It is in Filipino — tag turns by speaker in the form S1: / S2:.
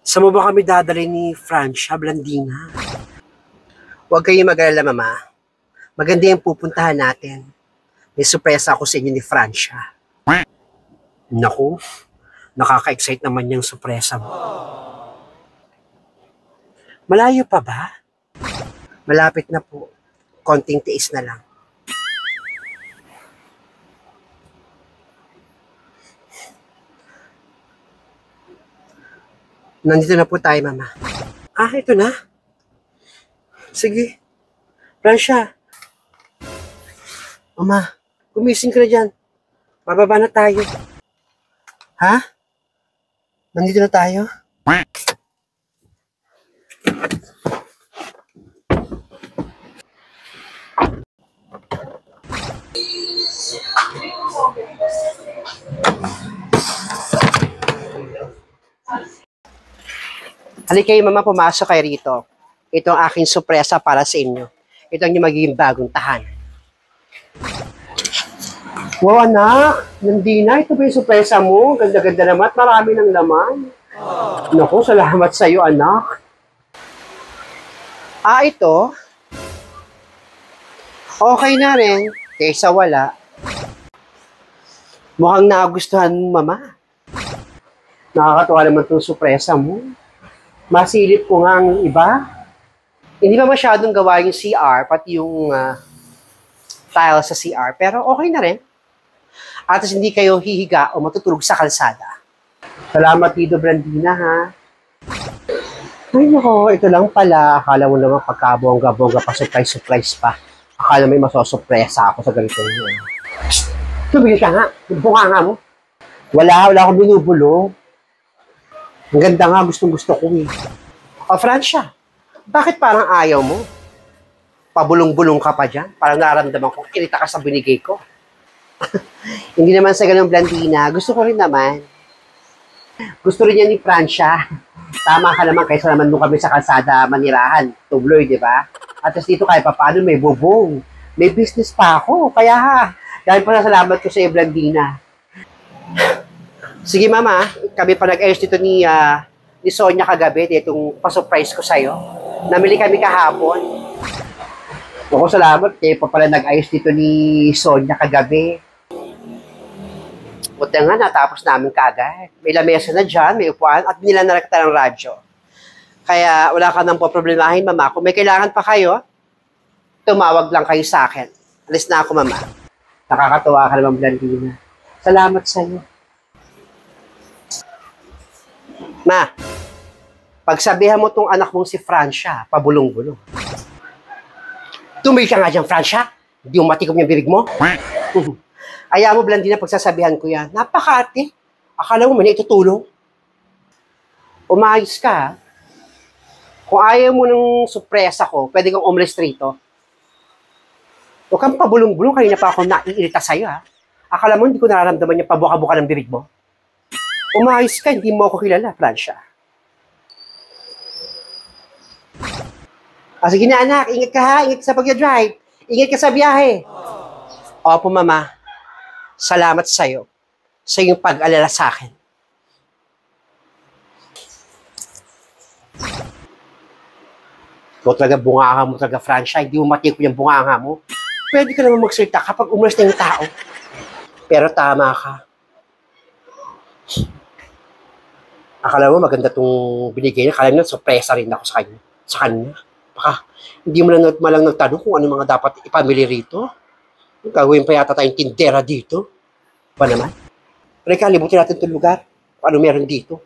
S1: Saan mo ba kami dadali ni Francia Blandina? Huwag kayong mag-alala, Mama. Maganda yung pupuntahan natin. May sorpresa ako sa inyo ni Francia. Naku, nakaka-excite naman yung sorpresa mo. Malayo pa ba? Malapit na po. Konting tiis na lang. Nandito na po tayo, Mama. Ah, ito na. Sige. Francia. Mama, gumising ka na dyan. Mababa na tayo. Ha? Nandito na tayo? Halika kayo, Mama, pumasok kayo rito. Ito ang aking sorpresa para sa inyo. Ito ang yung magiging bagong tahanan. Wow, anak! Nandina, ito ba yung sorpresa mo? Ganda-ganda naman at marami ng laman. Naku, salamat sa iyo, anak. Ah, ito? Okay na rin, kaysa wala. Mukhang nagustuhan mo, Mama. Nakakatuwa naman itong sorpresa mo. Masilip ko nga ang iba. Hindi pa masyadong gawa yung CR, pati yung tile sa CR, pero okay na rin. At hindi kayo hihiga o matutulog sa kalsada. Salamat, Tito Blandina, ha? Ay, nako, ito lang pala. Akala mo naman pagkabongga-bongga pa, surprise pa. Akala may masosurpresa ako sa ganito. Tumigil ka nga. Bunga nga mo. Wala akong binubulong. Ang ganda nga, gustong-gusto ko eh. O, Francia, bakit parang ayaw mo? Pabulong-bulong ka pa dyan? Parang naramdaman ko, kinita ka sa binigay ko. Hindi naman sa ganung Blandina. Gusto ko rin naman. Gusto rin niya ni Francia. Tama ka naman, kaysa naman nung kami sa kalsada manirahan. Tubloy, di ba? At dito kahit pa paano may bubong. May business pa ako. Kaya dahil pa salamat ko sa iyo, Blandina. Sige, Mama, kami pa nag-ayos dito ni Sonia kagabi, itong pa-surprise ko sa'yo. Namili kami kahapon. Ako, salamat, kayo pa pala nag-ayos dito ni Sonia kagabi. Buti nga, natapos namin kaagad. May lamesa na dyan, may upuan, at nila na kita ng radyo. Kaya wala ka nang poproblemahin, Mama. Kung may kailangan pa kayo, tumawag lang kayo sa akin. Alis na ako, Mama. Nakakatuwa ka naman, Blandina. Salamat sa'yo. Ma, pagsabihan mo tong anak mong si Francia, pabulong-bulong. Tumigil ka nga dyan, Francia. Hindi mo matikom yung bibig mo. Ayaw mo, Blandina, pagsasabihan ko yan. Napaka-arte. Akala mo, may itutulong. Umayos ka, ha? Kung ayaw mo ng sorpresa ko, pwede kang umalis rito. Huwag kang pabulong-bulong, kanina pa ako naiirita sa'yo, ha? Akala mo, hindi ko nararamdaman yung pabuka-buka ng bibig mo. Umayos ka, hindi mo ako kilala, Francia. Sige na, anak, ingat ka, ha? Ingat ka sa pag-drive. Ingat ka sa biyahe. Opo, Mama. Salamat sa'yo. Sa iyong pag-alala sa akin. Ikaw talaga bunganga mo talaga, Francia. Hindi mo matikop yung bunganga mo. Pwede ka naman magsalita kapag umalis na yung tao. Pero tama ka. Akala mo maganda itong binigay niya. Akala mo sorpresa rin ako sa kanya. Baka hindi mo lang nagtanong kung ano mga dapat ipamili rito. Gagawin pa yata tayong tindera dito. Pa naman? Pero kalimutin natin itong lugar. Kung ano meron dito.